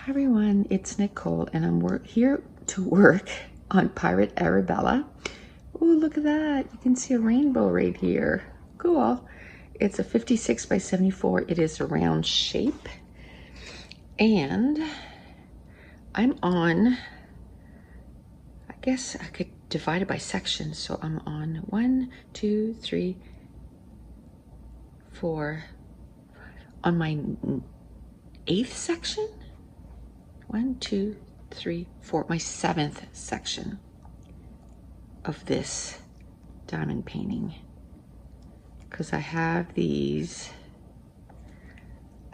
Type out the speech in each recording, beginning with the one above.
Hi everyone, it's Nicole and I'm here to work on Pirate Arabella. Oh, look at that. You can see a rainbow right here. Cool. It's a 56 by 74. It is a round shape. And I'm on, I guess I could divide it by sections. So I'm on 1, 2, 3, 4, on my 8th section. 1, 2, 3, 4, my 7th section of this diamond painting, because I have these,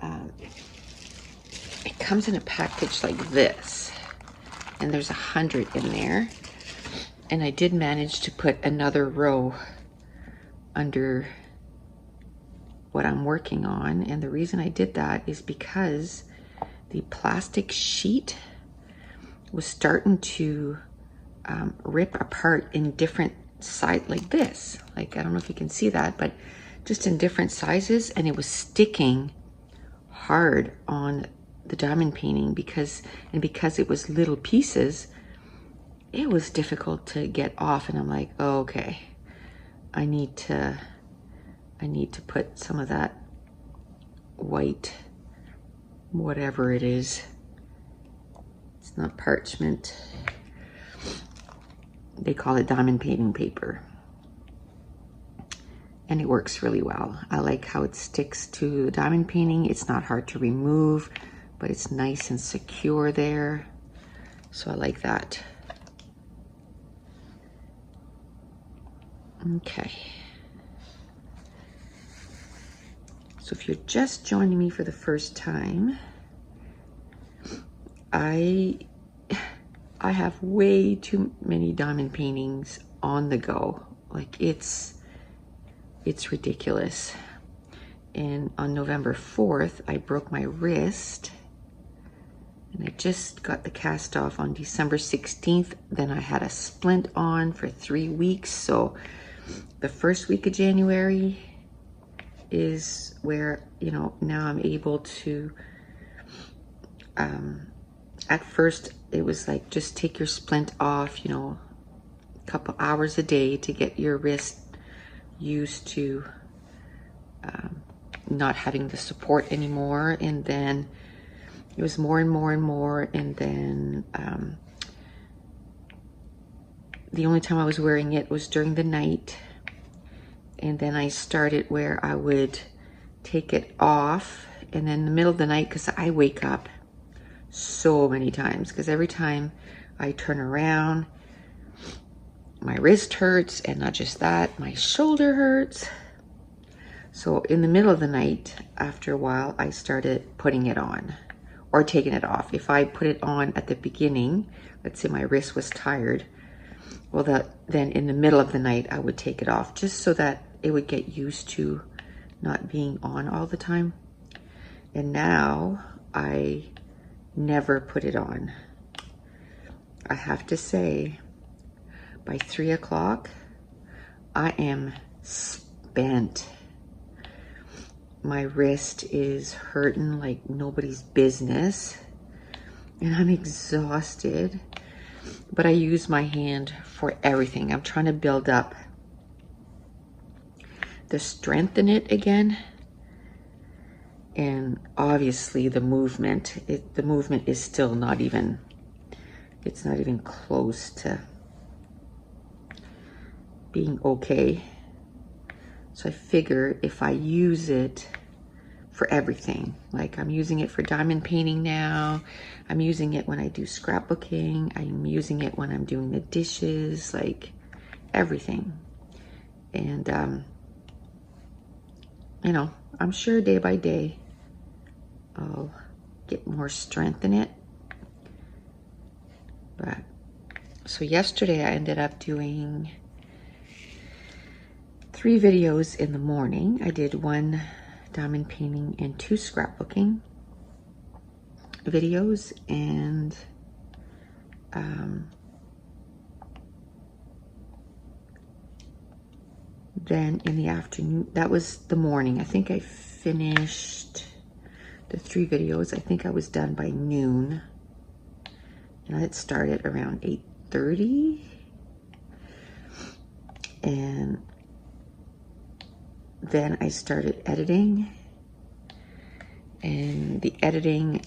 it comes in a package like this, and there's 100 in there, and I did manage to put another row under what I'm working on, and the reason I did that is because the plastic sheet was starting to rip apart in different sides like this. Like, I don't know if you can see that, but just in different sizes, and it was sticking hard on the diamond painting because it was little pieces, it was difficult to get off. And I'm like, oh, okay, I need to put some of that white, whatever it is, it's not parchment, they call it diamond painting paper, and it works really well. I like how it sticks to the diamond painting. It's not hard to remove, but it's nice and secure there, so I like that. Okay, so if you're just joining me for the first time, I have way too many diamond paintings on the go. Like, it's ridiculous. And on November 4th, I broke my wrist, and I just got the cast off on December 16th. Then I had a splint on for 3 weeks. So the first week of January is where, you know, now I'm able to, at first it was like, just take your splint off, you know, a couple hours a day to get your wrist used to not having the support anymore. And then it was more and more and more, and then the only time I was wearing it was during the night. And then I started where I would take it off, and then in the middle of the night, because I wake up so many times, because every time I turn around, my wrist hurts, and not just that, my shoulder hurts. So in the middle of the night, after a while, I started putting it on or taking it off. If I put it on at the beginning, let's say my wrist was tired, well, then in the middle of the night, I would take it off, just so that it would get used to not being on all the time. And now I never put it on. I have to say, by 3 o'clock, I am spent. My wrist is hurting like nobody's business, and I'm exhausted, but I use my hand for everything. I'm trying to build up the strength in it again, and obviously the movement. The movement is still not even, it's not even close to being okay. So I figure if I use it for everything, like I'm using it for diamond painting now, I'm using it when I do scrapbooking, I'm using it when I'm doing the dishes, like everything. And you know, I'm sure day by day I'll get more strength in it. But so yesterday I ended up doing 3 videos in the morning. I did 1 diamond painting and 2 scrapbooking videos, and then in the afternoon, that was the morning. I think I finished the 3 videos. I think I was done by noon, and I had started around 8:30, and then I started editing, and the editing,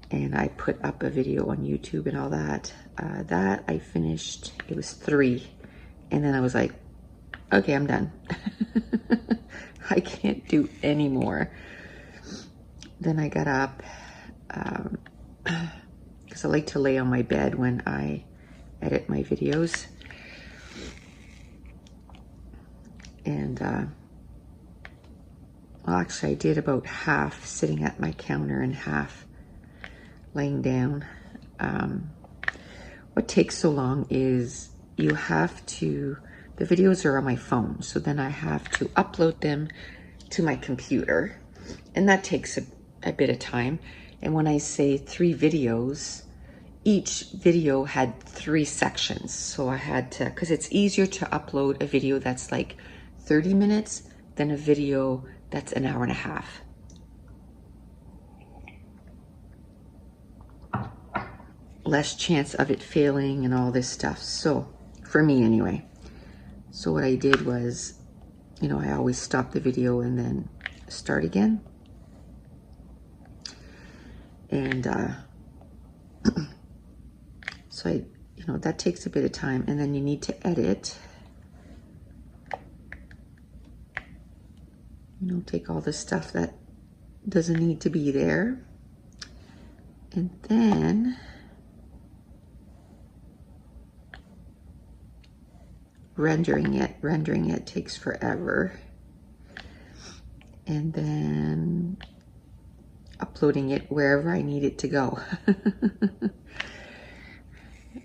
and I put up a video on YouTube and all that. That I finished, it was 3, and then I was like, okay, I'm done. I can't do any more. Then I got up, because I like to lay on my bed when I edit my videos. And, well, actually I did about half sitting at my counter and half laying down. What takes so long is you have to, the videos are on my phone, so then I have to upload them to my computer, and that takes a bit of time. And when I say 3 videos, each video had 3 sections, so I had to, because it's easier to upload a video that's like 30 minutes than a video that's an hour and a half. Less chance of it failing and all this stuff, so for me anyway. So what I did was, you know, I always stop the video and then start again. And so I, you know, that takes a bit of time, and then you need to edit. You know, take all the stuff that doesn't need to be there. And then rendering it takes forever. And then uploading it wherever I need it to go.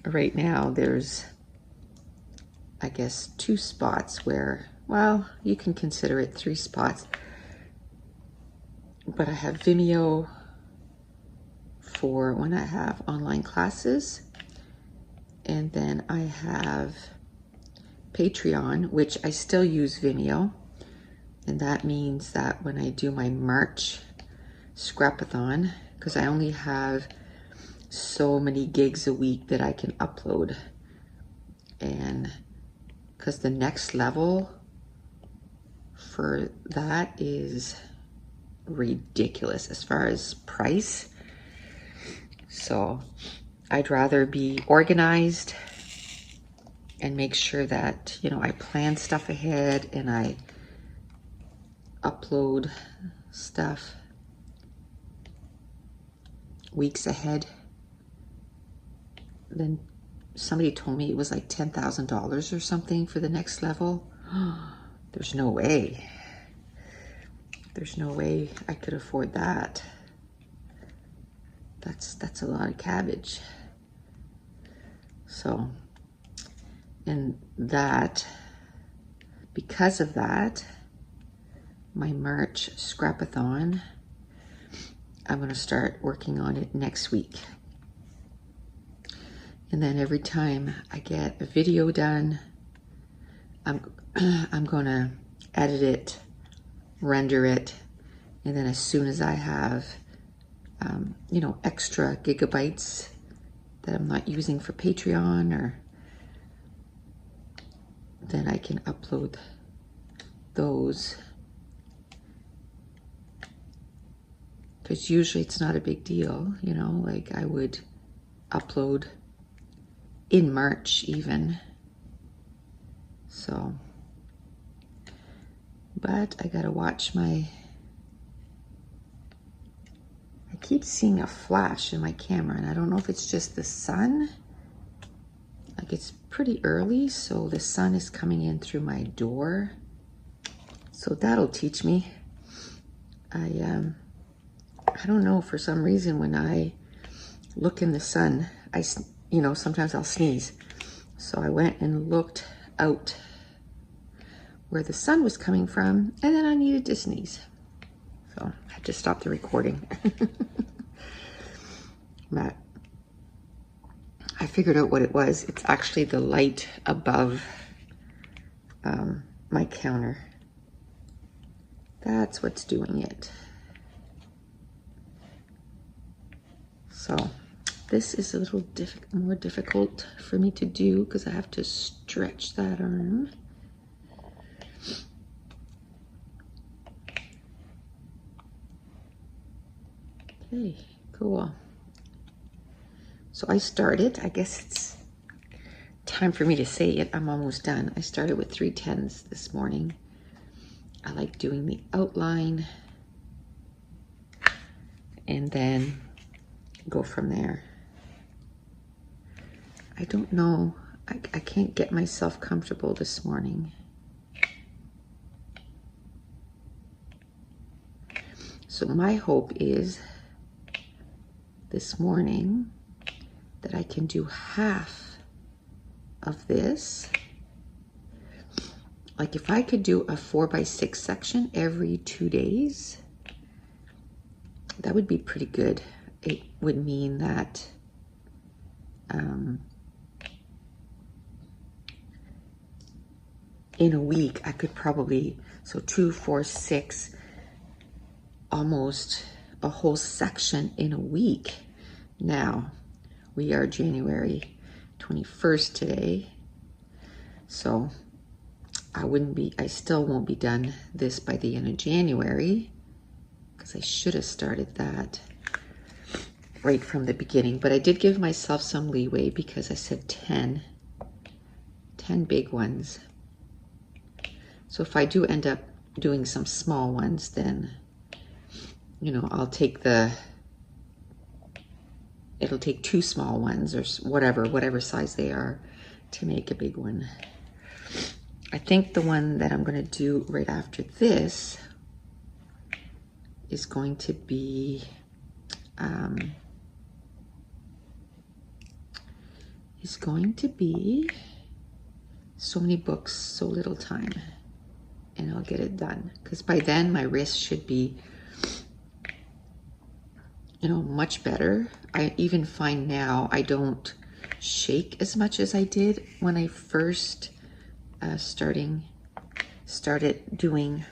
Right now there's, I guess, 2 spots where, well, you can consider it 3 spots, but I have Vimeo for when I have online classes, and then I have Patreon, which I still use Vimeo, and that means that when I do my March Scrapathon, because I only have so many gigs a week that I can upload, and because the next level for that is ridiculous as far as price. So I'd rather be organized and make sure that, you know, I plan stuff ahead and I upload stuff weeks ahead. Then somebody told me it was like $10,000 or something for the next level. There's no way. There's no way I could afford that. That's a lot of cabbage. So, and that, because of that, my March Scrapathon, I'm going to start working on it next week. And then every time I get a video done, I'm going to edit it, render it, and then as soon as I have, you know, extra gigabytes that I'm not using for Patreon, or then I can upload those. Because usually it's not a big deal, you know, like I would upload in March even. So, but I gotta watch my, I keep seeing a flash in my camera, and I don't know if it's just the sun. Like, it's pretty early, so the sun is coming in through my door. So that'll teach me. I don't know, for some reason when I look in the sun, you know, sometimes I'll sneeze. So I went and looked out where the sun was coming from, and then I needed to sneeze. So I had to stop the recording. But I figured out what it was. It's actually the light above my counter. That's what's doing it. So this is a little more difficult for me to do because I have to stretch that arm. Okay, cool. So I started, I guess it's time for me to say it. I'm almost done. I started with 3/10 this morning. I like doing the outline and then go from there. I don't know. I can't get myself comfortable this morning. So my hope is this morning that I can do half of this. Like if I could do a 4x6 section every 2 days, that would be pretty good. It would mean that in a week I could probably, so 2, 4, 6, almost a whole section in a week. Now we are January 21st today, so I still won't be done this by the end of January, because I should have started that right from the beginning. But I did give myself some leeway because I said 10 big ones. So if I do end up doing some small ones, then, you know, it'll take 2 small ones or whatever size they are to make a big one. I think the one that I'm going to do right after this is going to be so many books, so little time, and I'll get it done, because by then my wrist should be, you know, much better. I even find now I don't shake as much as I did when I first started doing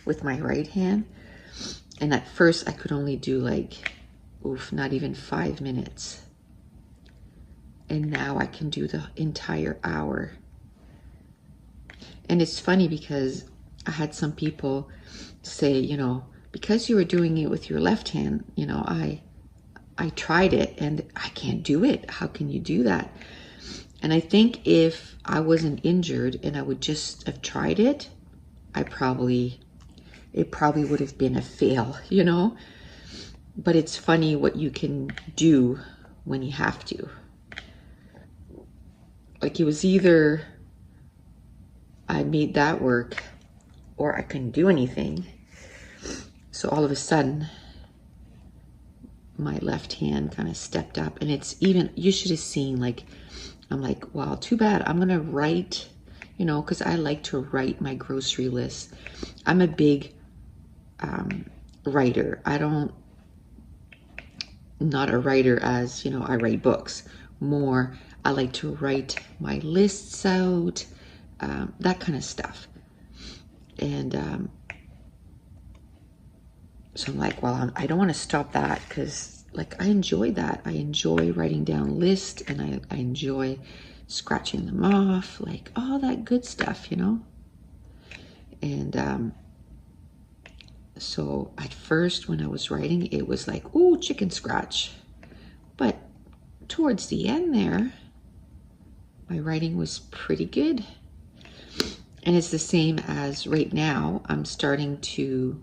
with my right hand. And at first I could only do like, not even 5 minutes. And now I can do the entire hour. And it's funny because I had some people say, you know, because you were doing it with your left hand, you know, I tried it and I can't do it. How can you do that? And I think if I wasn't injured and I would just have tried it, it probably would have been a fail, you know? But it's funny what you can do when you have to. Like, it was either I made that work or I couldn't do anything. So all of a sudden, my left hand kind of stepped up, and it's even, you should have seen, like, I'm like, wow, too bad. I'm going to write, you know, because I like to write my grocery list. I'm a big writer. Not a writer as, you know, I write books. More, I like to write my lists out, that kind of stuff. And so I'm like, well, I don't want to stop that, because like I enjoy that. I enjoy writing down lists, and I enjoy scratching them off, like all that good stuff, you know. And so at first when I was writing, it was like, ooh, chicken scratch. But towards the end there, my writing was pretty good. And it's the same as right now. I'm starting to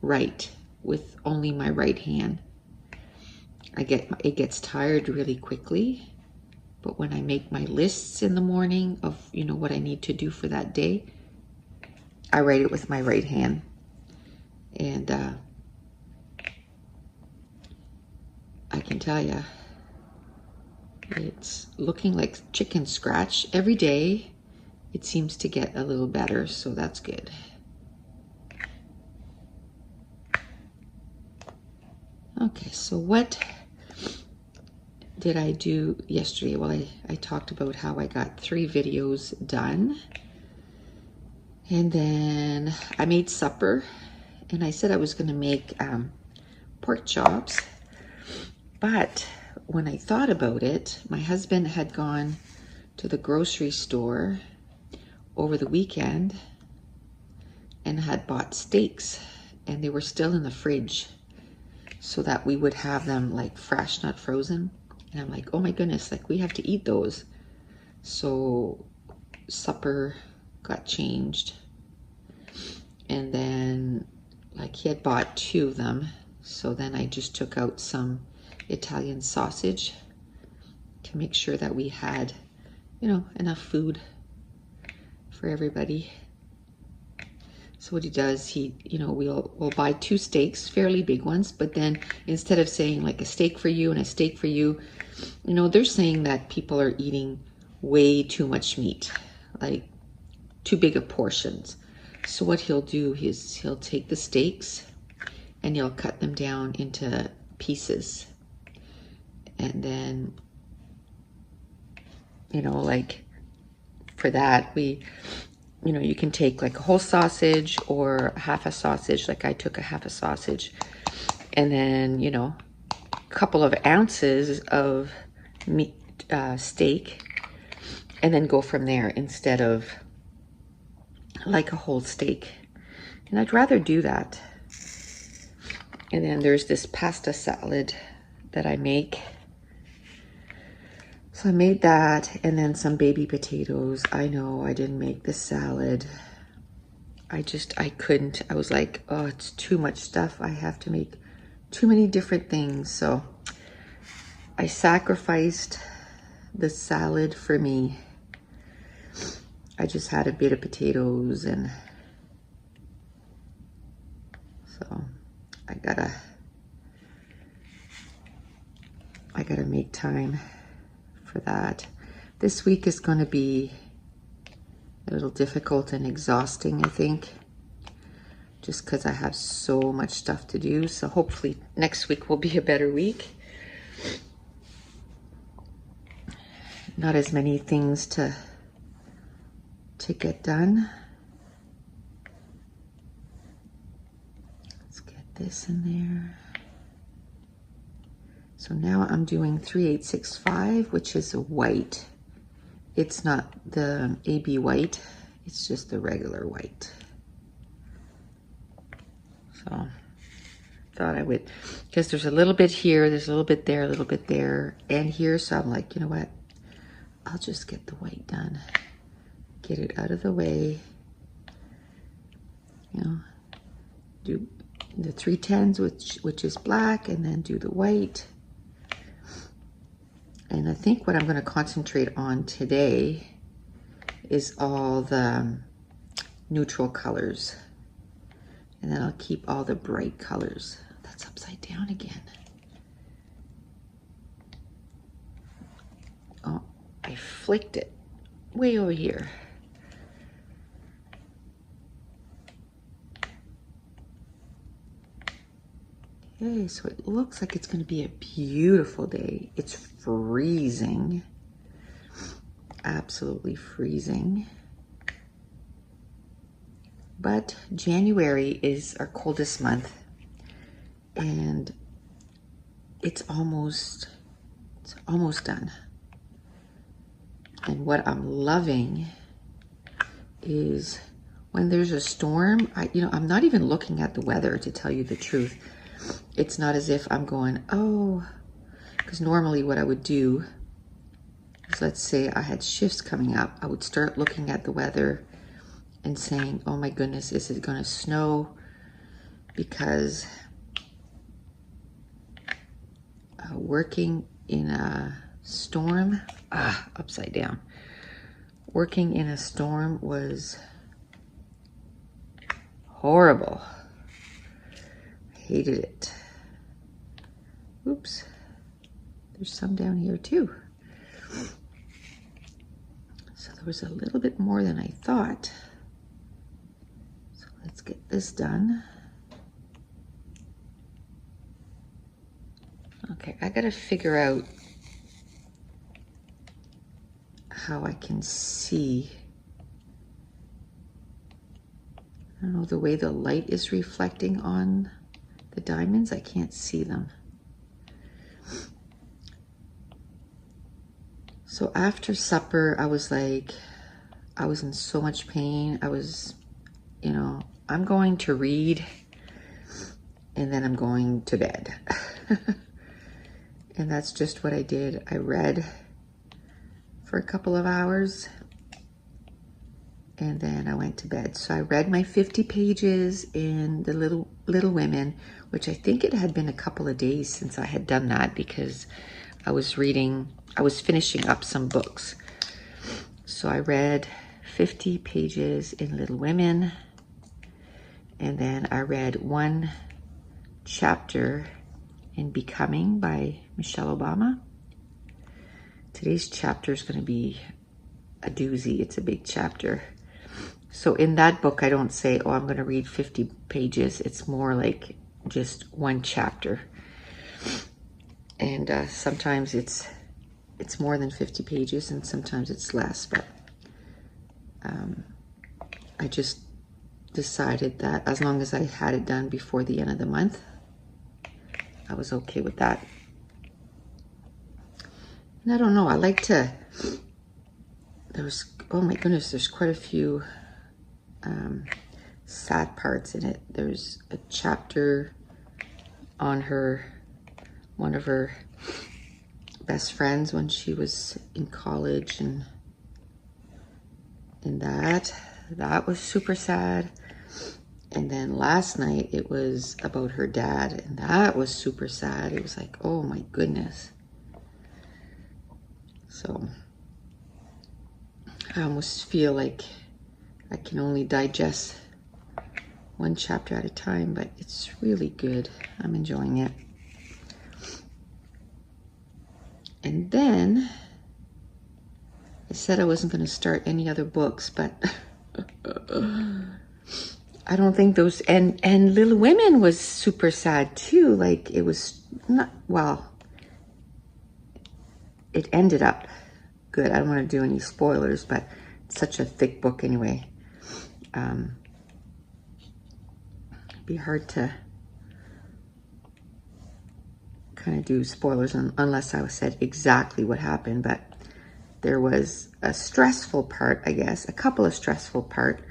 write with only my right hand. It gets tired really quickly, but when I make my lists in the morning of, you know, what I need to do for that day, I write it with my right hand. And I can tell you, it's looking like chicken scratch every day. It seems to get a little better, so that's good. Okay, so what did I do yesterday? Well, I talked about how I got 3 videos done. And then I made supper, and I said I was going to make pork chops. But when I thought about it, my husband had gone to the grocery store over the weekend and had bought steaks, and they were still in the fridge so that we would have them like fresh, not frozen. And I'm like, oh my goodness, like we have to eat those. So supper got changed, and then like he had bought 2 of them, so then I just took out some Italian sausage to make sure that we had, you know, enough food for everybody. So what he does, he, you know, we'll buy 2 steaks, fairly big ones, but then instead of saying like a steak for you and a steak for you, you know, they're saying that people are eating way too much meat, like too big of portions. So what he'll do is he'll take the steaks and he'll cut them down into pieces. And then, you know, like for that, we, you know, you can take like a whole sausage or half a sausage. Like I took a half a sausage, and then, you know, a couple of ounces of meat, steak, and then go from there instead of like a whole steak. And I'd rather do that. And then there's this pasta salad that I make. So I made that, and then some baby potatoes. I know I didn't make the salad. I couldn't. I was like, oh, it's too much stuff. I have to make too many different things. So I sacrificed the salad for me. I just had a bit of potatoes, and so I gotta make time for that. This week is going to be a little difficult and exhausting, I think, just because I have so much stuff to do. So hopefully next week will be a better week. Not as many things to get done. Let's get this in there. So now I'm doing 3865, which is a white. It's not the AB white, it's just the regular white. So thought I would, because there's a little bit here, there's a little bit there, a little bit there, and here. So I'm like, you know what? I'll just get the white done. Get it out of the way. You know, do the 310s, which is black, and then do the white. And I think what I'm going to concentrate on today is all the neutral colors. And then I'll keep all the bright colors. That's upside down again. Oh, I flicked it way over here. Okay, so it looks like it's going to be a beautiful day. It's freezing, absolutely freezing. But January is our coldest month, and it's almost done. And what I'm loving is when there's a storm, I'm not even looking at the weather, to tell you the truth. It's not as if I'm going, oh, because normally what I would do is, let's say I had shifts coming up, I would start looking at the weather and saying, oh my goodness, is it going to snow? Because working in a storm, upside down, working in a storm was horrible. I hated it. Oops, there's some down here too. So there was a little bit more than I thought. So let's get this done. Okay, I gotta figure out how I can see. I don't know, the way the light is reflecting on the diamonds, I can't see them. So after supper, I was like, I was in so much pain. I was, you know, I'm going to read and then I'm going to bed. And that's just what I did. I read for a couple of hours and then I went to bed. So I read my 50 pages in the Little Women, which I think it had been a couple of days since I had done that because I was finishing up some books. So I read 50 pages in Little Women, and then I read one chapter in Becoming by Michelle Obama. Today's chapter is going to be a doozy. It's a big chapter. So in that book, I don't say, oh, I'm going to read 50 pages. It's more like just one chapter. And sometimes it's more than 50 pages and sometimes it's less. But I just decided that as long as I had it done before the end of the month, I was okay with that. And I don't know, I like to, oh my goodness, there's quite a few sad parts in it. There's a chapter on one of her best friends when she was in college, and that was super sad. And then last night it was about her dad, and that was super sad. It was like, oh my goodness. So I almost feel like I can only digest one chapter at a time, but it's really good. I'm enjoying it. And then I said I wasn't going to start any other books, but I don't think those, and Little Women was super sad too. Like it was not, well, it ended up good. I don't want to do any spoilers, but it's such a thick book anyway. It'd be hard to kind of do spoilers unless I said exactly what happened, but there was a stressful part, I guess, a couple of stressful parts.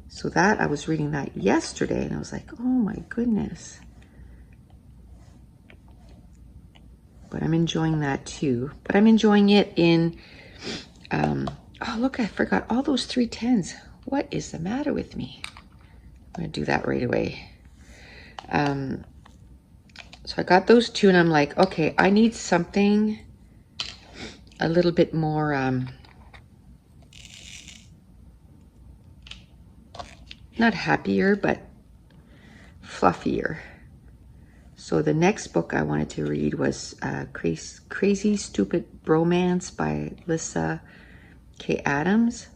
So that I was reading that yesterday and I was like, oh my goodness. But I'm enjoying that too. But I'm enjoying it in, oh look, I forgot all those 310s. What is the matter with me? I'm gonna do that right away. So I got those two and I'm like, okay, I need something a little bit more, not happier, but fluffier. So the next book I wanted to read was Crazy Stupid Bromance by Lyssa K. Adams,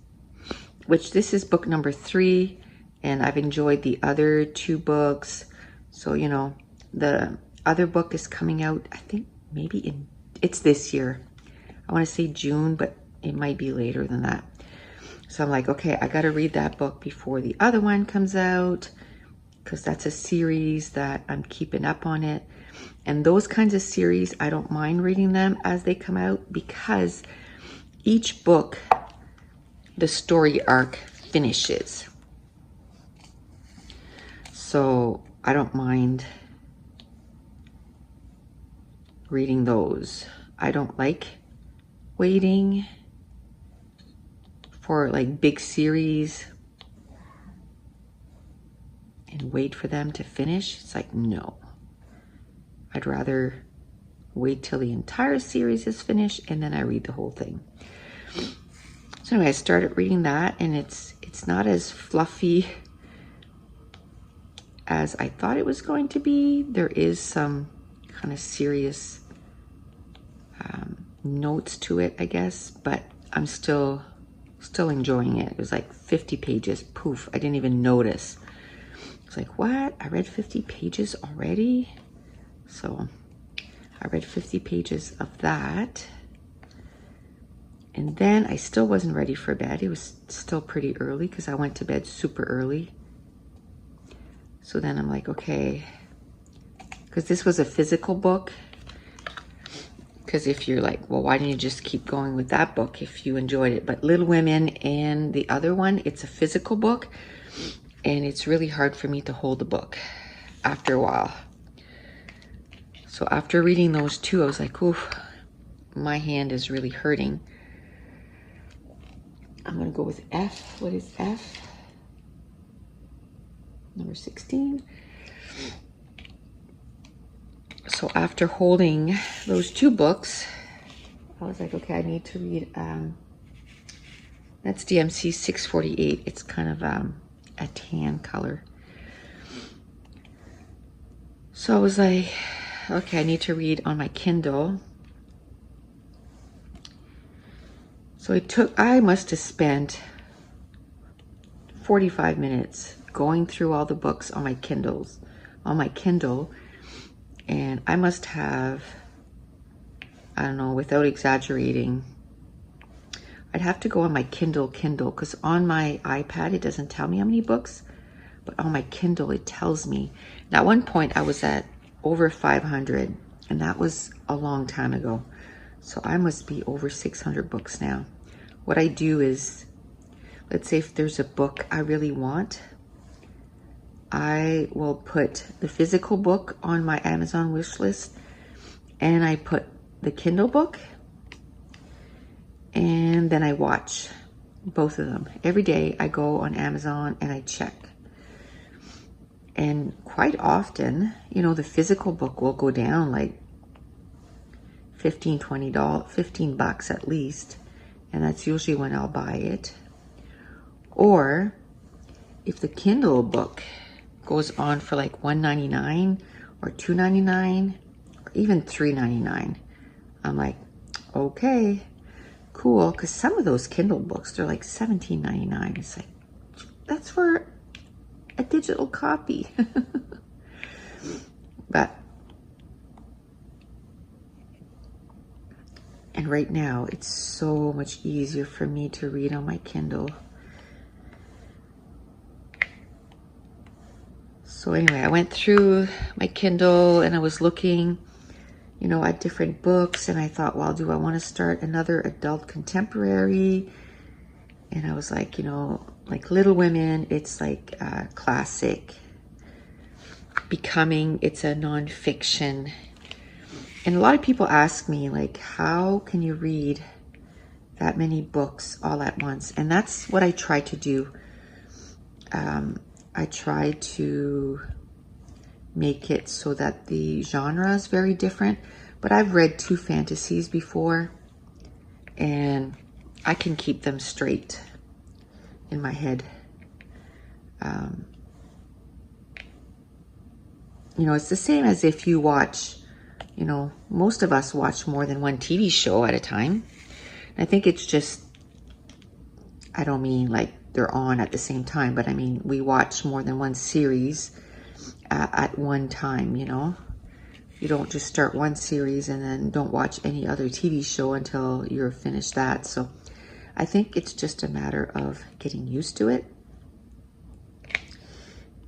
which this is book number 3, and I've enjoyed the other 2 books. So, you know, the other book is coming out, I think maybe it's this year. I want to say June, but it might be later than that. So I'm like, okay, I got to read that book before the other one comes out, because that's a series that I'm keeping up on it. And those kinds of series, I don't mind reading them as they come out, because each book, the story arc finishes. So I don't mind reading those. I don't like waiting for like big series and wait for them to finish. It's like, no. I'd rather wait till the entire series is finished and then I read the whole thing. So anyway, I started reading that, and it's not as fluffy as I thought it was going to be. There is some kind of serious notes to it, I guess, but I'm still enjoying it. It was like 50 pages. Poof, I didn't even notice. It's like, what? I read 50 pages already? So I read 50 pages of that. And then I still wasn't ready for bed. It was still pretty early because I went to bed super early. So then I'm like, okay, because this was a physical book. Because if you're like, well, why didn't you just keep going with that book if you enjoyed it? But Little Women and the other one, it's a physical book, and it's really hard for me to hold the book after a while. So after reading those two, I was like, oof, my hand is really hurting. I'm gonna go with F. What is F? Number 16. So after holding those two books, I was like, okay, I need to read, that's DMC 648. It's kind of a tan color. So I was like, okay, I need to read on my Kindle. So I must have spent 45 minutes going through all the books on my Kindle, and I must have, I don't know, without exaggerating, I'd have to go on my Kindle, because on my iPad, it doesn't tell me how many books, but on my Kindle, it tells me. And at one point, I was at over 500, and that was a long time ago. So I must be over 600 books now. What I do is, let's say if there's a book I really want, I will put the physical book on my Amazon wish list, and I put the Kindle book, and then I watch both of them. Every day I go on Amazon and I check. And quite often, you know, the physical book will go down like $15, $20, $15 at least. And that's usually when I'll buy it. Or if the Kindle book goes on for like $1.99 or $2.99 or even $3.99, I'm like, okay, cool. Because some of those Kindle books, they're like $17.99. It's like, that's for a digital copy. But, and right now it's so much easier for me to read on my Kindle. So anyway, I went through my Kindle and I was looking, you know, at different books, and I thought, well, do I want to start another adult contemporary? And I was like, you know, like Little Women, it's like a classic. Becoming, it's a nonfiction. And a lot of people ask me, like, how can you read that many books all at once? And that's what I try to do. I try to make it so that the genre is very different. But I've read 2 fantasies before, and I can keep them straight in my head. You know, it's the same as if you watch, you know, most of us watch more than one TV show at a time. And I think it's just, I don't mean like they're on at the same time, but I mean, we watch more than one series at one time, you know. You don't just start one series and then don't watch any other TV show until you're finished that. So I think it's just a matter of getting used to it.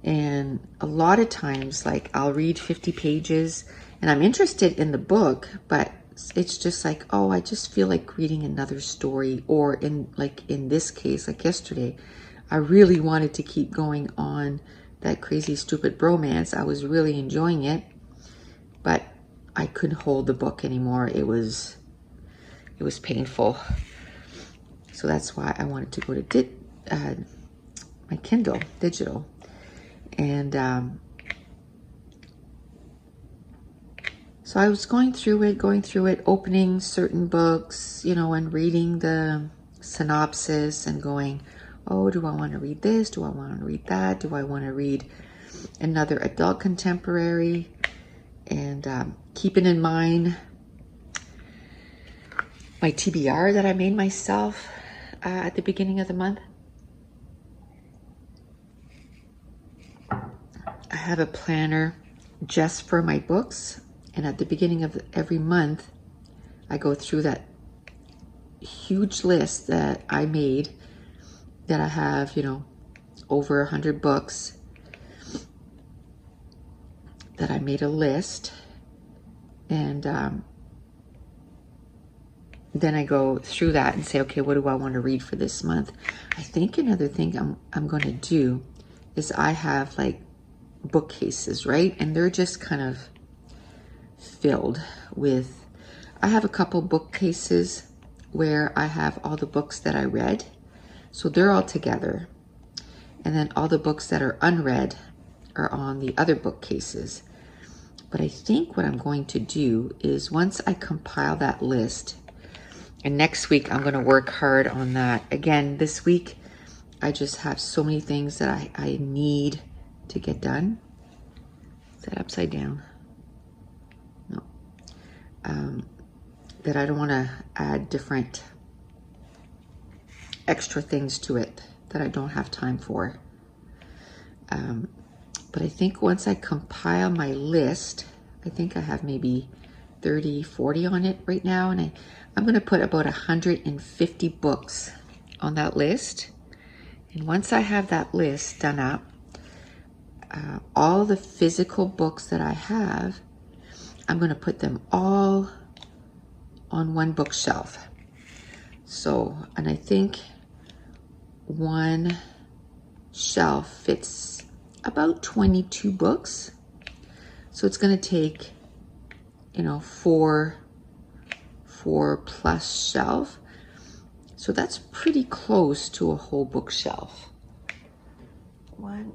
And a lot of times, like, I'll read 50 pages and I'm interested in the book, but it's just like, oh, I just feel like reading another story. Or in this case, like yesterday, I really wanted to keep going on that Crazy Stupid Bromance. I was really enjoying it, but I couldn't hold the book anymore. It was painful. So that's why I wanted to go to my Kindle digital. And so I was going through it, opening certain books, you know, and reading the synopsis and going, oh, do I want to read this? Do I want to read that? Do I want to read another adult contemporary? And keeping in mind my TBR that I made myself at the beginning of the month. I have a planner just for my books, and at the beginning of every month, I go through that huge list that I made, that I have, you know, over 100 books, that I made a list, and then I go through that and say, okay, what do I want to read for this month? I think another thing I'm going to do is I have like bookcases, right? And they're just kind of filled with, I have a couple bookcases where I have all the books that I read. So they're all together. And then all the books that are unread are on the other bookcases. But I think what I'm going to do is once I compile that list, and next week I'm going to work hard on that. Again, this week I just have so many things that I need to get done. Is that upside down? No. That I don't want to add different extra things to it that I don't have time for. But I think once I compile my list, I think I have maybe 30, 40 on it right now. And I'm going to put about 150 books on that list. And once I have that list done up, all the physical books that I have, I'm going to put them all on one bookshelf. So, and I think one shelf fits about 22 books. So it's going to take, you know, four plus shelf. So that's pretty close to a whole bookshelf. 1,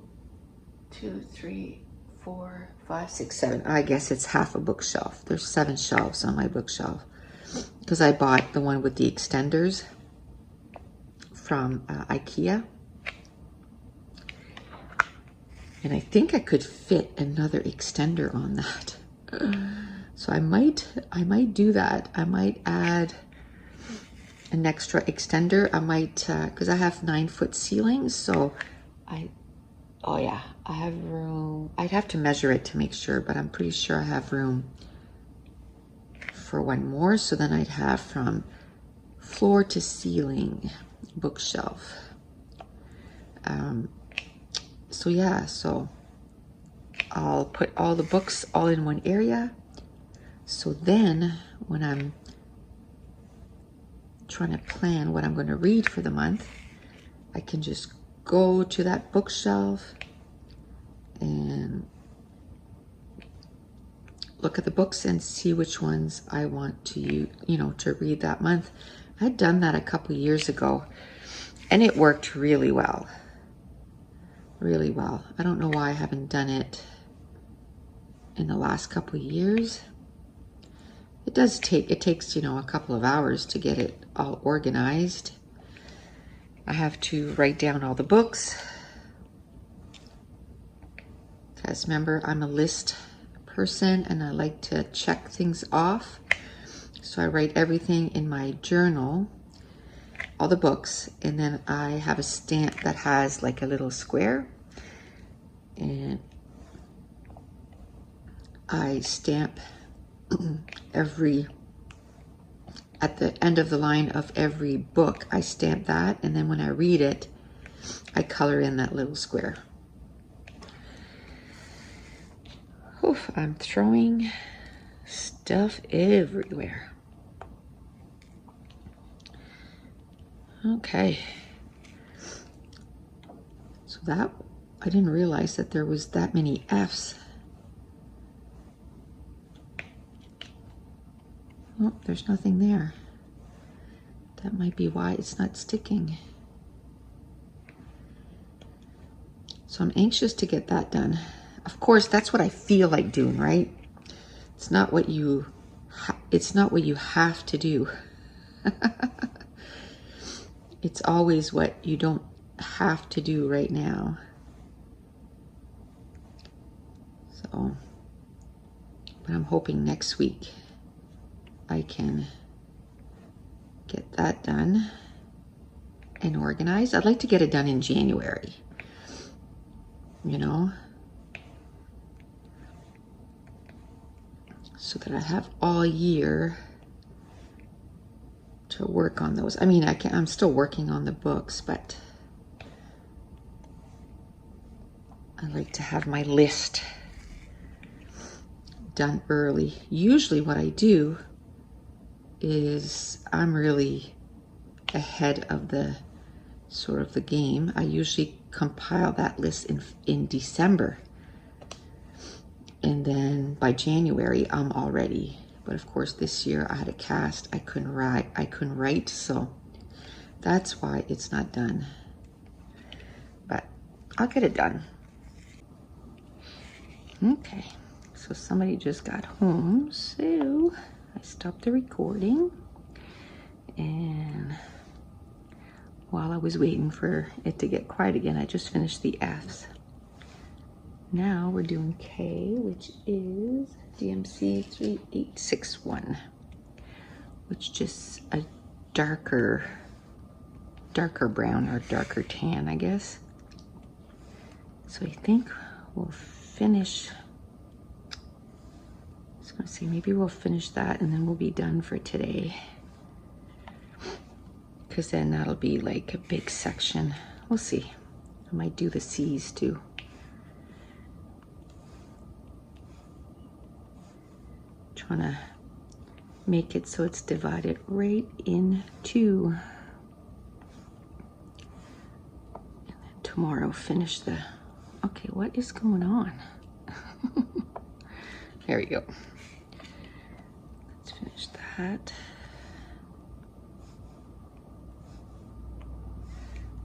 2, 3, 4, 5, 6, 7. I guess it's half a bookshelf. There's 7 shelves on my bookshelf because I bought the one with the extenders from IKEA. And I think I could fit another extender on that. So I might do that. I might add an extra extender. I might, because I have 9-foot ceilings. So oh yeah, I have room. I'd have to measure it to make sure, but I'm pretty sure I have room for one more. So then I'd have from floor to ceiling bookshelf. So yeah, so I'll put all the books all in one area. So then when I'm trying to plan what I'm going to read for the month, I can just go to that bookshelf and look at the books and see which ones I want to, to read that month. I'd done that a couple years ago and it worked really well. Really well. I don't know why I haven't done it in the last couple of years. It takes, a couple of hours to get it all organized. I have to write down all the books. Because remember, I'm a list person and I like to check things off. So I write everything in my journal, all the books, and then I have a stamp that has like a little square. And I stamp at the end of the line of every book, I stamp that, and then when I read it, I color in that little square. Oof, I'm throwing stuff everywhere. Okay. So that, I didn't realize that there was that many F's. Oh, there's nothing there. That might be why it's not sticking. So I'm anxious to get that done. Of course, that's what I feel like doing, right? It's not what you have to do. It's always what you don't have to do right now. So, but I'm hoping next week I can get that done and organized. I'd like to get it done in January, so that I have all year to work on those. I mean, I'm still working on the books, but I like to have my list done early. Usually what I do is I'm really ahead of the sort of the game. I usually compile that list in December, and then by January I'm all ready. But of course this year I had a cast, I couldn't write, so that's why it's not done. But I'll get it done. Okay, so somebody just got home, so I stopped the recording, and while I was waiting for it to get quiet again, I just finished the F's. Now we're doing K, which is DMC 3861, which just a darker brown or darker tan, I guess. So I think we'll finish, I was gonna say maybe we'll finish that and then we'll be done for today, because then that'll be like a big section. We'll see. I might do the C's too. Trying to make it so it's divided right in two. And then tomorrow finish the, okay, what is going on? There we go. Let's finish that.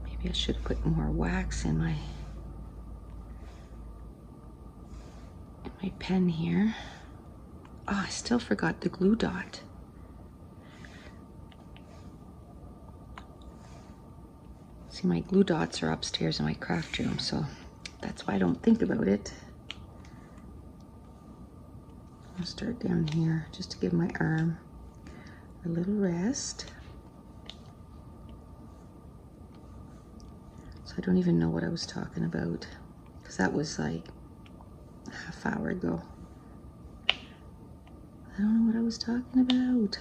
Maybe I should put more wax in my pen here. Oh, I still forgot the glue dot. See, my glue dots are upstairs in my craft room, so that's why I don't think about it. I'll start down here just to give my arm a little rest. So I don't even know what I was talking about, because that was like a half hour ago. I don't know what I was talking about.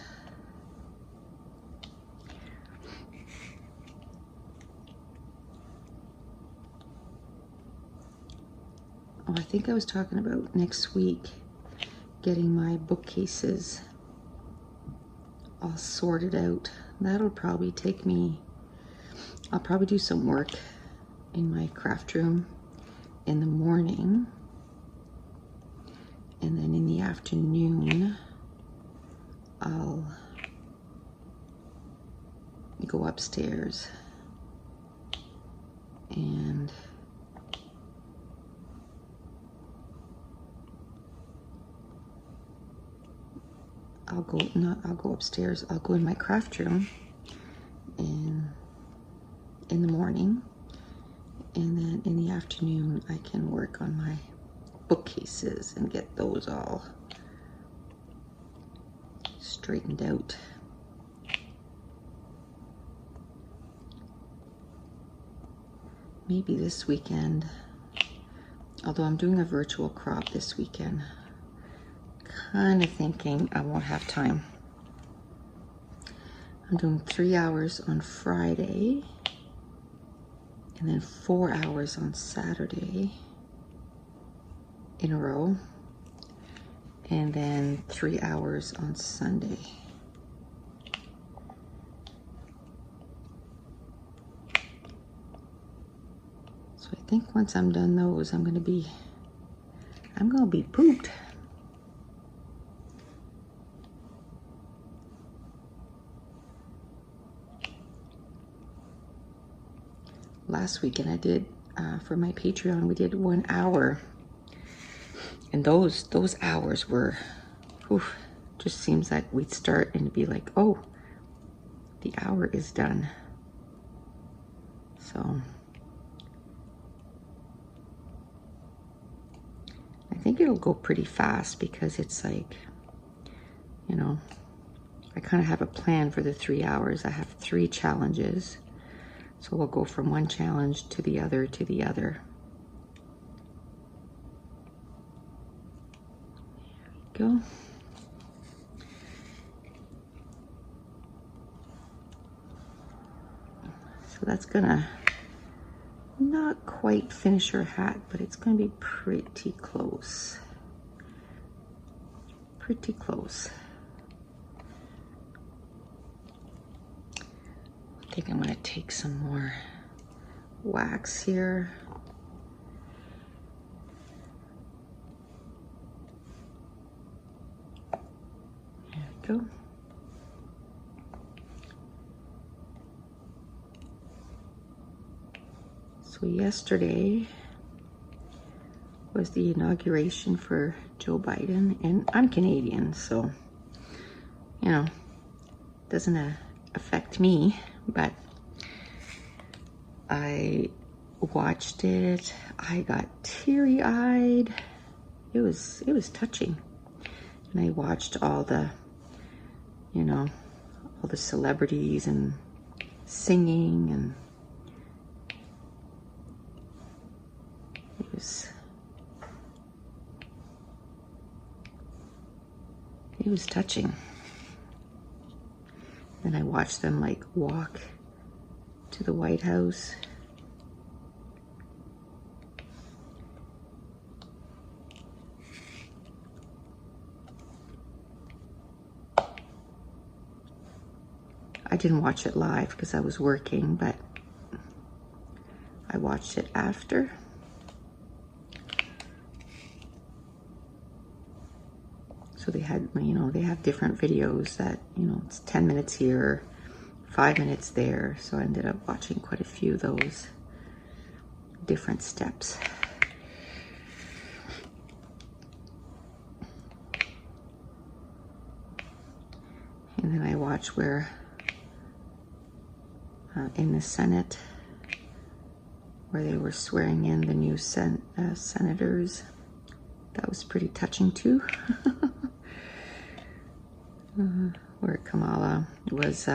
Oh, I think I was talking about next week getting my bookcases all sorted out. That'll probably take me, I'll probably do some work in my craft room in the morning, and then in the afternoon I'll go upstairs and I'll go upstairs, I'll go in my craft room in the morning, and then in the afternoon I can work on my bookcases and get those all straightened out. Maybe this weekend, although I'm doing a virtual crop this weekend, kind of thinking I won't have time. I'm doing 3 hours on Friday and then 4 hours on Saturday in a row, and then 3 hours on Sunday. So I think once I'm done those, I'm gonna be pooped. Last weekend I did, for my Patreon, we did 1 hour. And those hours were, oof, just seems like we'd start and be like, oh, the hour is done. So I think it'll go pretty fast, because it's like, you know, I kind of have a plan for the 3 hours. I have 3 challenges. So we'll go from one challenge to the other to the other. There we go. So that's gonna not quite finish her hat, but it's gonna be pretty close. Pretty close. think I'm gonna take some more wax here. There we go. So yesterday was the inauguration for Joe Biden, and I'm Canadian, so, you know, doesn't affect me, but I watched it. I got teary-eyed. It was touching. And I watched all the, you know, all the celebrities and singing, and it was touching. Then I watched them like walk to the White House. I didn't watch it live because I was working, but I watched it after. So they had, you know, they have different videos that, you know, it's 10 minutes here, 5 minutes there. So I ended up watching quite a few of those different steps. And then I watched where in the Senate, where they were swearing in the new senators. That was pretty touching too. Where Kamala was,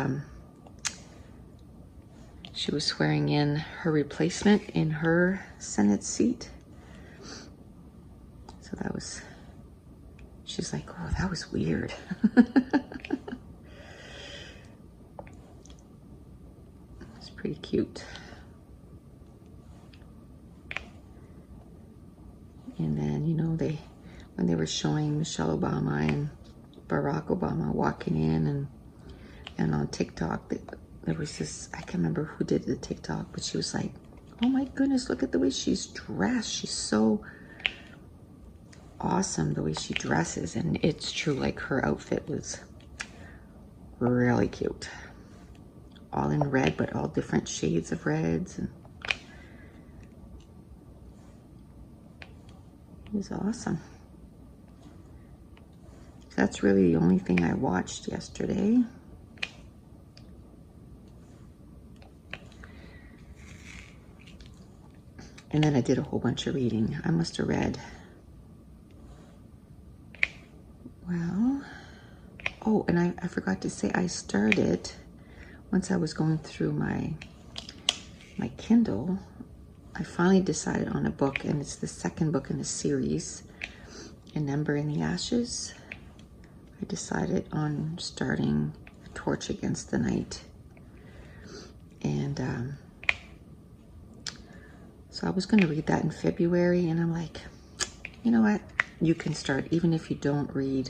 she was swearing in her replacement in her Senate seat. So that was, she's like, oh, that was weird. It's pretty cute. And then, you know, when they were showing Michelle Obama and Barack Obama walking in, and on TikTok, there was this, I can't remember who did the TikTok, but she was like, oh my goodness, look at the way she's dressed. She's so awesome, the way she dresses. And it's true, like her outfit was really cute. All in red, but all different shades of reds. And it was awesome. That's really the only thing I watched yesterday. And then I did a whole bunch of reading. I must have read, well, oh, and I forgot to say, I started, once I was going through my Kindle, I finally decided on a book, and it's the second book in the series, An Ember in the Ashes. I decided on starting A Torch Against the Night. And so I was going to read that in February, and I'm like, you know what? You can start, even if you don't read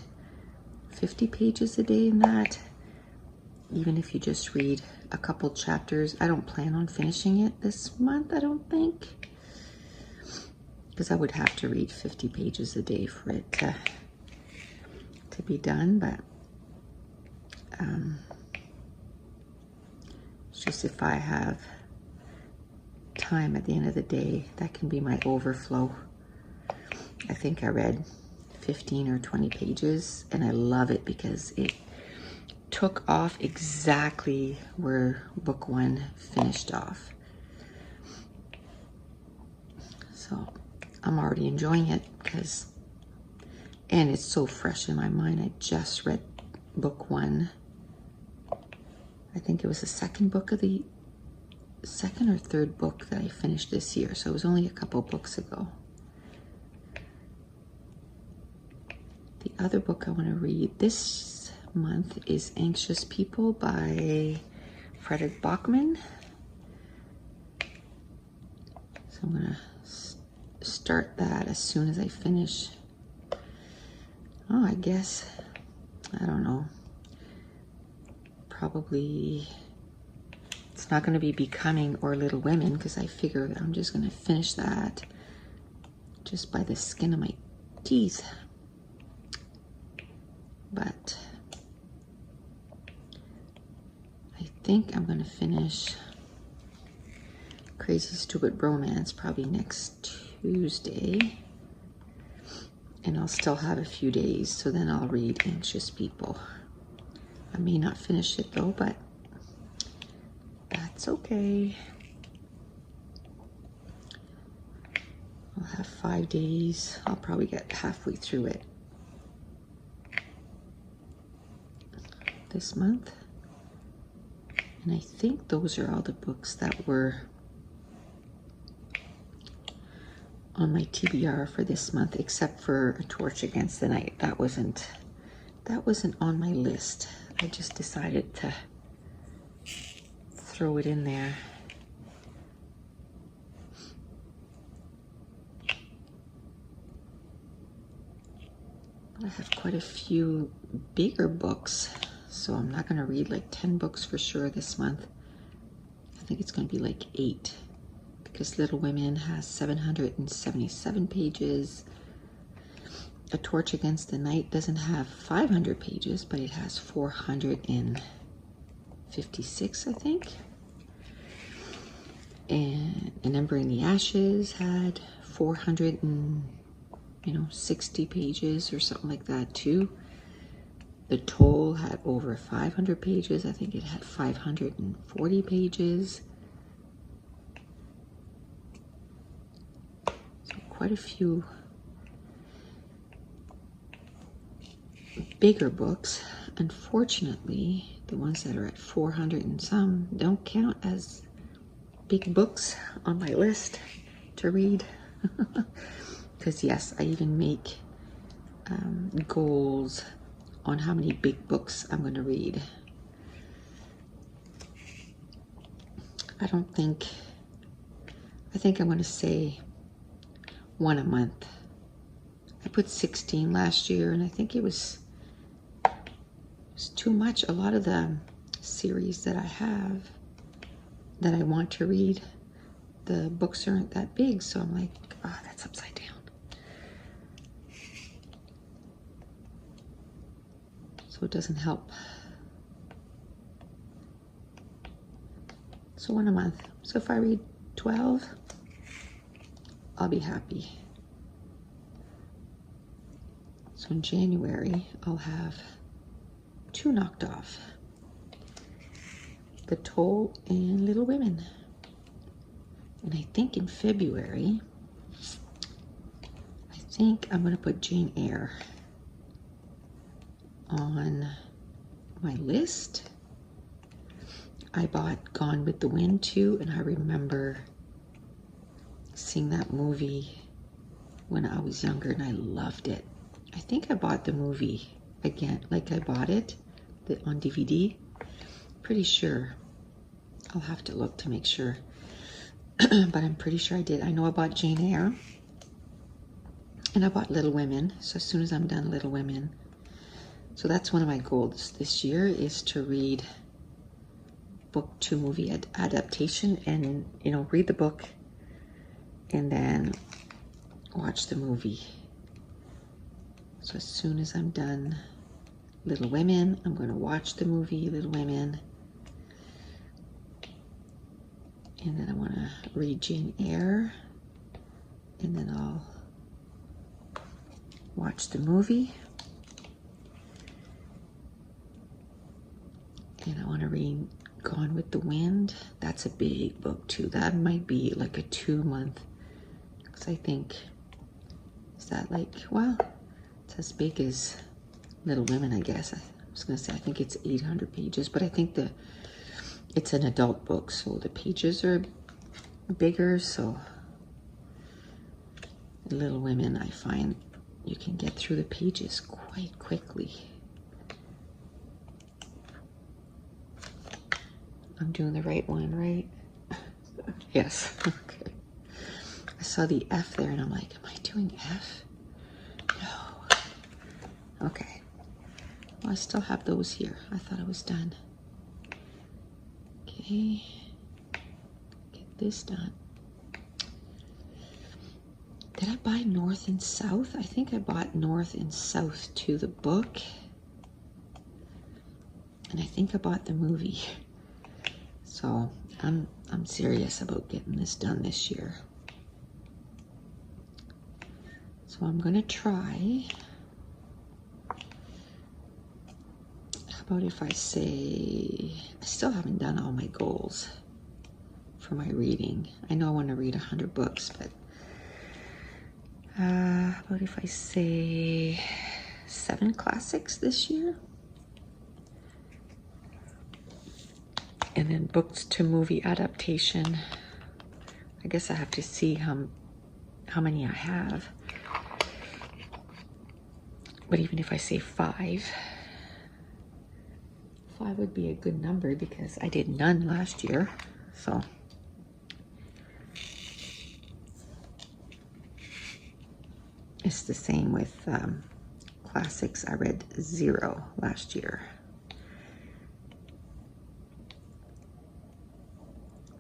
50 pages a day in that, even if you just read a couple chapters. I don't plan on finishing it this month, I don't think, because I would have to read 50 pages a day for it to be done. But it's just if I have time at the end of the day, that can be my overflow. I think I read 15 or 20 pages, and I love it because it took off exactly where book one finished off. So I'm already enjoying it because, and it's so fresh in my mind. I just read book one. I think it was the second or third book that I finished this year. So it was only a couple books ago. The other book I want to read this month is Anxious People by Frederick Bachman. So I'm going to start that as soon as I finish. Oh, I guess, I don't know, probably It's not going to be Becoming or Little Women because I figure I'm just going to finish that just by the skin of my teeth. But I think I'm going to finish Crazy Stupid Bromance probably next Tuesday. And I'll still have a few days, so then I'll read Anxious People. I may not finish it though, but that's okay. I'll have 5 days. I'll probably get halfway through it this month. And I think those are all the books that were on my TBR for this month, except for A Torch Against the Night. That wasn't on my list. I just decided to throw it in there. I have quite a few bigger books, so I'm not going to read like 10 books for sure this month. I think it's going to be like 8. Because Little Women has 777 pages. A Torch Against the Night doesn't have 500 pages, but it has 456, I think. And An Ember in the Ashes had 460 pages or something like that too. The Toll had over 500 pages. I think it had 540 pages. Quite a few bigger books. Unfortunately, the ones that are at 400 and some don't count as big books on my list to read. Because yes, I even make goals on how many big books I'm going to read. I think I'm going to say 1 a month. I put 16 last year, and I think it was too much. A lot of the series that I have that I want to read, the books aren't that big, so I'm like, oh, that's upside down. So it doesn't help. So 1 a month. So if I read 12, I'll be happy. So in January, I'll have 2 knocked off. The Toll and Little Women. And I think in February, I think I'm going to put Jane Eyre on my list. I bought Gone with the Wind too, and I remember seeing that movie when I was younger, and I loved it. I think I bought the movie again, like I bought it on DVD. Pretty sure. I'll have to look to make sure. But I'm pretty sure I did. I know I bought Jane Eyre. And I bought Little Women. So as soon as I'm done Little Women. So that's one of my goals this year, is to read book to movie adaptation, and read the book and then watch the movie. So as soon as I'm done Little Women, I'm going to watch the movie Little Women, and then I want to read Jane Eyre, and then I'll watch the movie, and I want to read Gone with the Wind. That's a big book too. That might be like a 2-month, because I think, is that like, well, it's as big as Little Women, I guess. I was going to say, I think it's 800 pages, but I think it's an adult book, so the pages are bigger. So Little Women, I find you can get through the pages quite quickly. I'm doing the right one, right? Yes. Okay. I saw the F there and I'm like, am I doing F? No. Okay. Well, I still have those here. I thought I was done. Okay. this done. Did I buy North and South? I think I bought North and South to the book. And I think I bought the movie. So I'm serious about getting this done this year. So I'm gonna try. How about if I say, I still haven't done all my goals for my reading. I know I want to read 100 books, but how about if I say 7 classics this year? And then books to movie adaptation. I guess I have to see how many I have. But even if I say 5, 5 would be a good number because I did none last year. So it's the same with classics. I read 0 last year.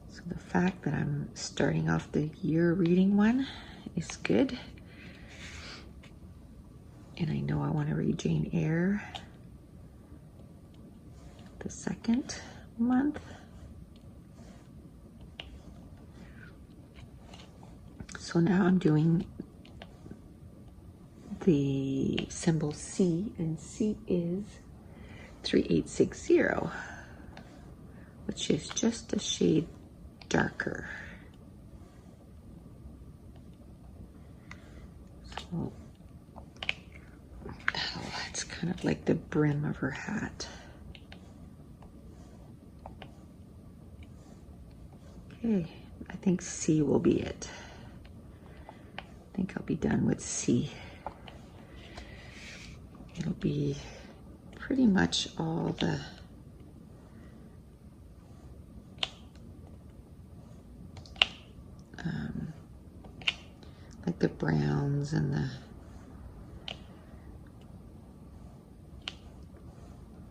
So the fact that I'm starting off the year reading one is good. And I know I want to read Jane Eyre the second month. So now I'm doing the symbol C, and C is 3860, which is just a shade darker. So, oh, it's kind of like the brim of her hat. Okay, I think C will be it. I think I'll be done with C. It'll be pretty much all the like the browns and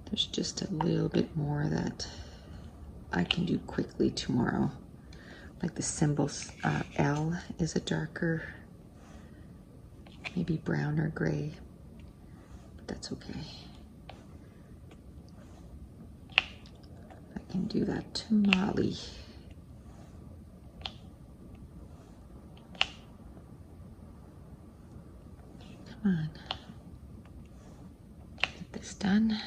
there's just a little bit more that I can do quickly tomorrow. Like the symbols, L is a darker, maybe brown or gray, but that's okay. I can do that tomorrow. Come on, get this done.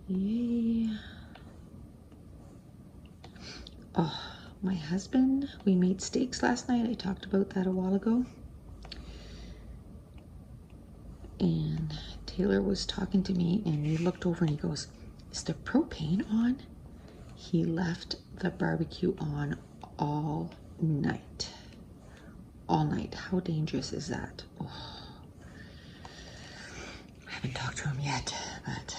Yay. Oh, my husband, we made steaks last night. I talked about that a while ago. And Taylor was talking to me and he looked over and he goes, "Is the propane on?" He left the barbecue on all night. All night. How dangerous is that? Oh. I haven't talked to him yet, but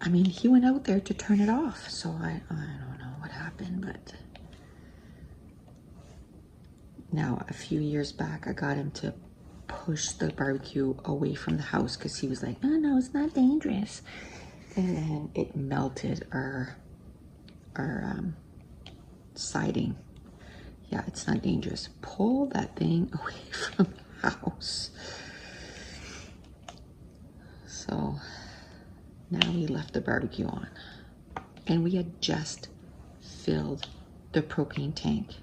I mean, he went out there to turn it off, so I don't know what happened, but now a few years back I got him to push the barbecue away from the house because he was like, "Oh no, it's not dangerous," and then it melted our siding. Yeah, it's not dangerous. Pull that thing away from the house. So now we left the barbecue on, and we had just filled the propane tank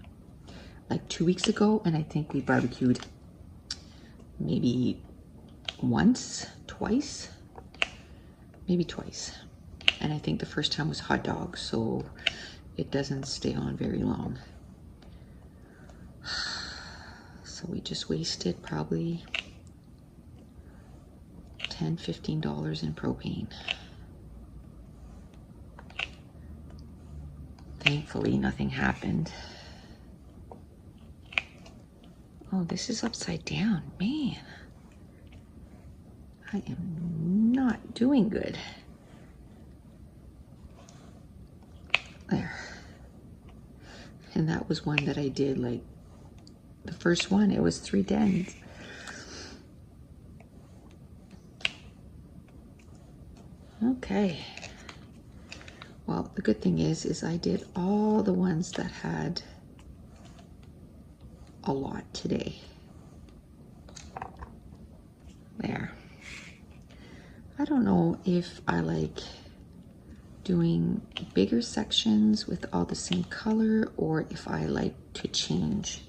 like 2 weeks ago, and I think we barbecued maybe once, twice, maybe twice. And I think the first time was hot dogs, so it doesn't stay on very long. So we just wasted probably $10, $15 in propane. Thankfully, nothing happened. Oh, this is upside down. Man, I am not doing good. There. And that was one that I did, like, the first one, it was 3 dens. Okay. Well, the good thing is I did all the ones that had a lot today. There. I don't know if I like doing bigger sections with all the same color or if I like to change.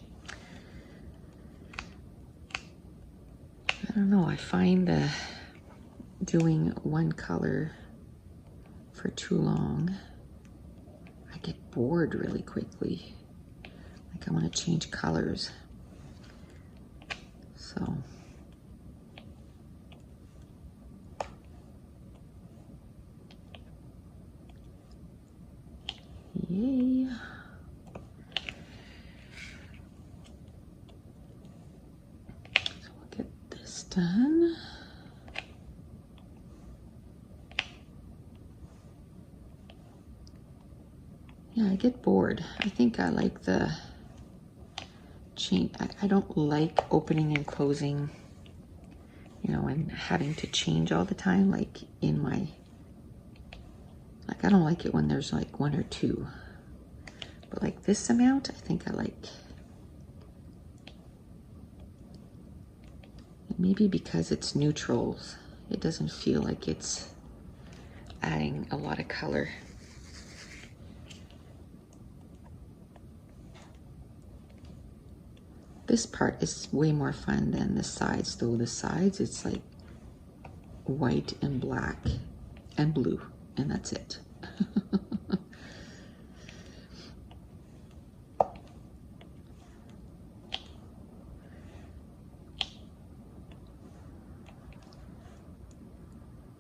I don't know, I find doing one color for too long, I get bored really quickly. Like I want to change colors. So yay. So we'll get this done. Yeah, I get bored. I think I like the change. I don't like opening and closing, you know, and having to change all the time, like in my, like I don't like it when there's like one or two. But like this amount, I think I like. Maybe because it's neutrals, it doesn't feel like it's adding a lot of color. This part is way more fun than the sides, though. The sides, it's like white and black and blue, and that's it.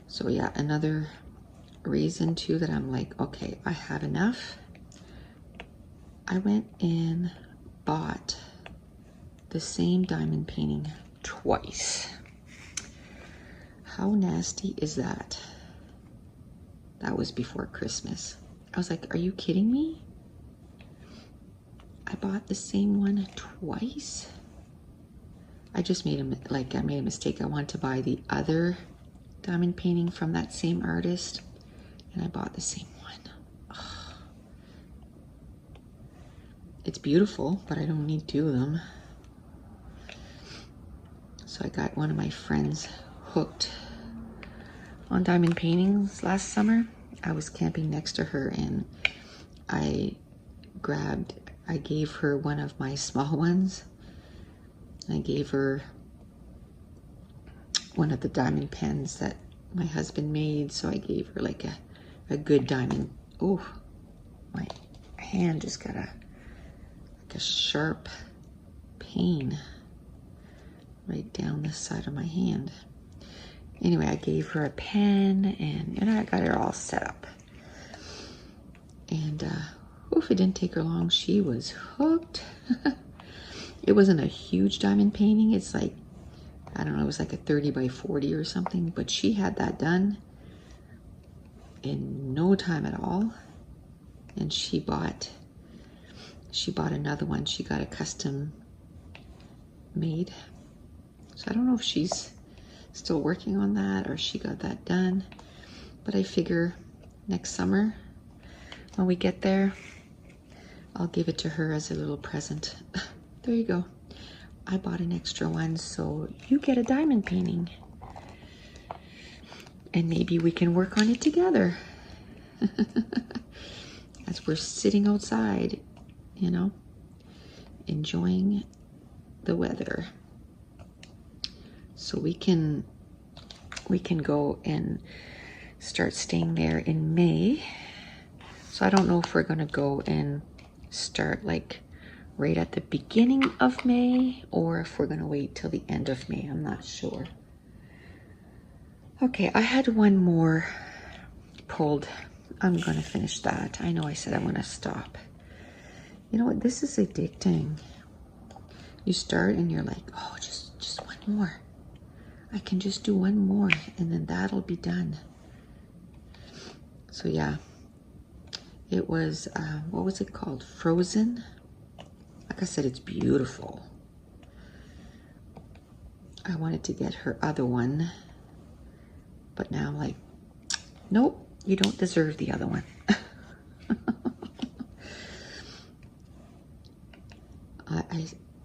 So yeah, another reason too that I'm like, okay, I have enough. I went and bought the same diamond painting twice. How nasty is that? That was before Christmas. I was like, are you kidding me? I bought the same one twice. I just made I made a mistake. I wanted to buy the other diamond painting from that same artist, and I bought the same one. Ugh. It's beautiful, but I don't need two of them. So I got one of my friends hooked on diamond paintings last summer. I was camping next to her and I gave her one of my small ones. I gave her one of the diamond pens that my husband made. So I gave her like a good diamond. Oh, my hand just got like a sharp pain right down this side of my hand. Anyway, I gave her a pen and I got her all set up. And oof, it didn't take her long. She was hooked. It wasn't a huge diamond painting. It's like, I don't know, it was like a 30 by 40 or something, but she had that done in no time at all. And she bought another one. She got a custom made. So I don't know if she's still working on that or she got that done, but I figure next summer when we get there, I'll give it to her as a little present. There you go. I bought an extra one, so you get a diamond painting. And maybe we can work on it together. As we're sitting outside, you know, enjoying the weather. So we can go and start staying there in May. So I don't know if we're gonna go and start like right at the beginning of May or if we're gonna wait till the end of May. I'm not sure. Okay, I had one more pulled. I'm gonna finish that. I know I said I want to stop. You know what? This is addicting. You start and you're like, oh, just one more. I can just do one more and then that'll be done. So yeah, it was, what was it called? Frozen. Like I said, it's beautiful. I wanted to get her other one, but now I'm like, Nope, you don't deserve the other one.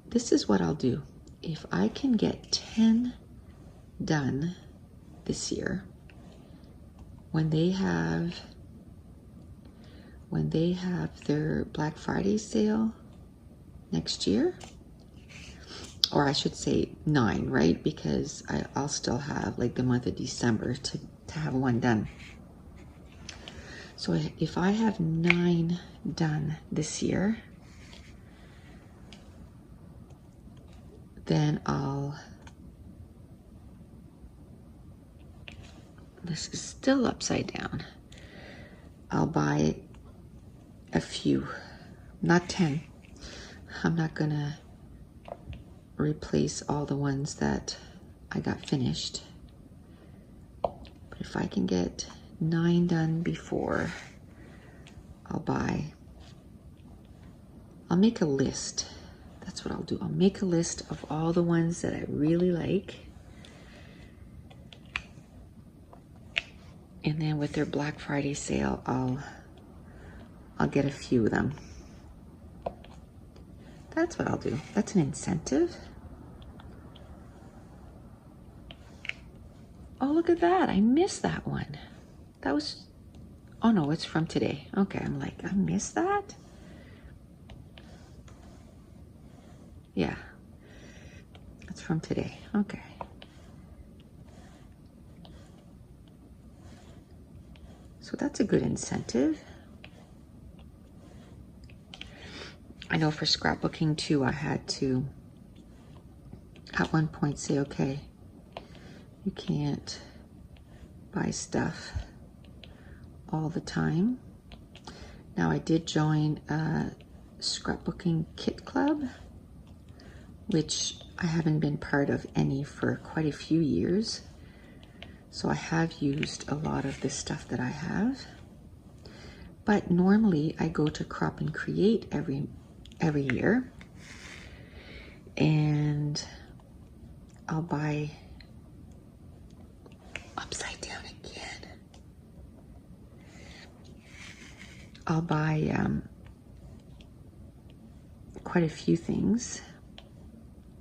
This is what I'll do. If I can get 10 done this year, when they have their Black Friday sale next year, or I should say 9, right? Because I'll still have like the month of December to have one done. So if I have 9 done this year, then this is still upside down. I'll buy a few, not 10. I'm not gonna replace all the ones that I got finished. But if I can get 9 done before, I'll make a list. That's what I'll do. I'll make a list of all the ones that I really like. And then with their Black Friday sale, I'll get a few of them. That's what I'll do. That's an incentive. Oh, look at that. I missed that one. That was, oh no, it's from today. Okay, I'm like, I missed that? Yeah, it's from today. Okay. So that's a good incentive. I know for scrapbooking too, I had to at one point say, okay, you can't buy stuff all the time. Now I did join a scrapbooking kit club, which I haven't been part of any for quite a few years. So I have used a lot of the stuff that I have. But normally I go to Crop and Create every year, and I'll buy upside down again. I'll buy quite a few things,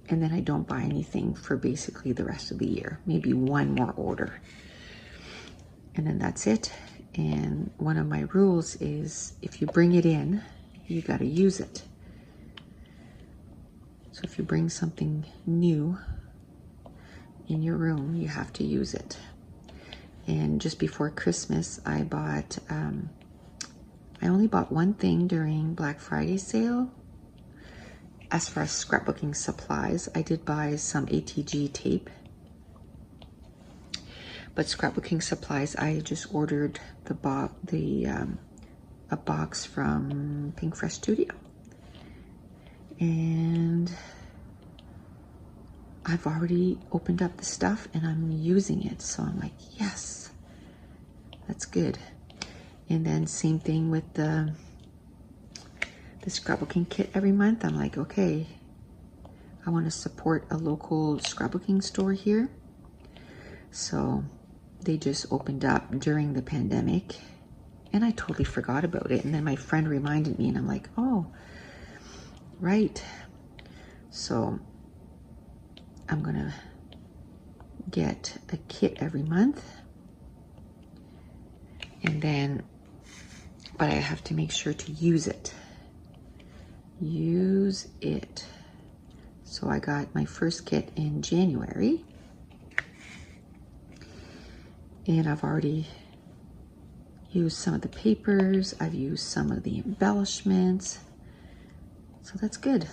and then I don't buy anything for basically the rest of the year. Maybe one more order, and then that's it. And one of my rules is if you bring it in, you got to use it. So if you bring something new in your room, you have to use it. And just before Christmas, I only bought one thing during Black Friday sale. As far as scrapbooking supplies, I did buy some ATG tape. But scrapbooking supplies, I just ordered a box from Pink Fresh Studio. And I've already opened up the stuff and I'm using it. So I'm like, yes, that's good. And then same thing with the scrapbooking kit every month. I'm like, okay, I want to support a local scrapbooking store here. So they just opened up during the pandemic and I totally forgot about it. And then my friend reminded me and I'm like, oh, right. So I'm gonna get a kit every month, and then, but I have to make sure to use it. Use it. So I got my first kit in January, and I've already used some of the papers. I've used some of the embellishments. So that's good.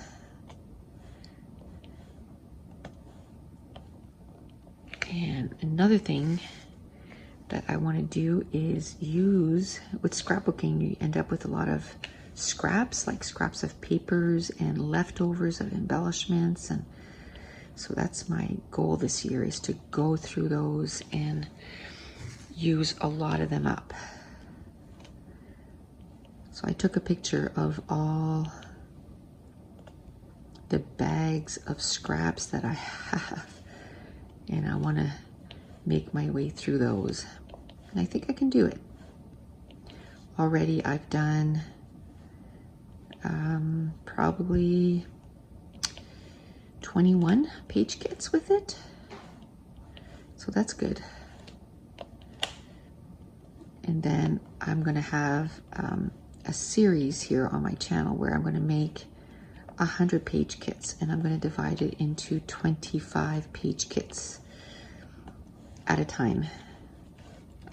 And another thing that I want to do is use, with scrapbooking, you end up with a lot of scraps, like scraps of papers and leftovers of embellishments. And so that's my goal this year, is to go through those and use a lot of them up. So I took a picture of all the bags of scraps that I have, and I want to make my way through those. and I think I can do it. Already I've done probably 21 page kits with it. So that's good. And then I'm gonna have a series here on my channel where I'm gonna make 100 page kits, and I'm gonna divide it into 25 page kits at a time.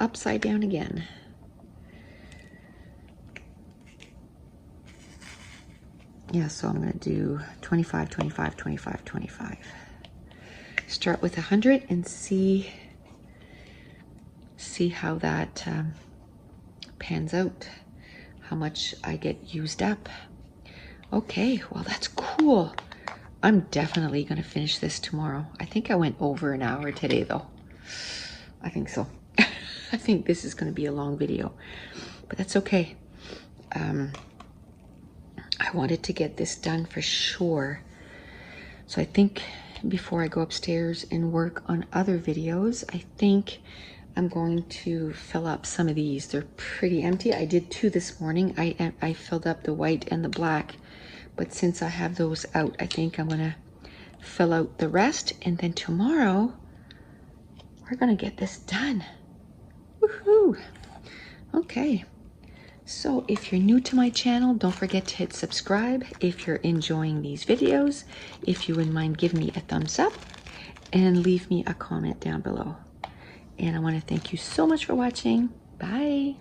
Upside down again. Yeah, so I'm gonna do 25, 25, 25, 25. Start with 100 and see how that pans out, how much I get used up. Okay, well that's cool. I'm definitely gonna finish this tomorrow. I think I went over an hour today though. I think so. I think this is gonna be a long video, but that's okay. I wanted to get this done for sure. So I think before I go upstairs and work on other videos, I think I'm going to fill up some of these. They're pretty empty. I did 2 this morning. I filled up the white and the black, but since I have those out, I think I'm gonna fill out the rest, and then tomorrow we're gonna get this done. Woohoo! Okay. So if you're new to my channel, don't forget to hit subscribe. If you're enjoying these videos, if you wouldn't mind giving me a thumbs up and leave me a comment down below. And I want to thank you so much for watching. Bye.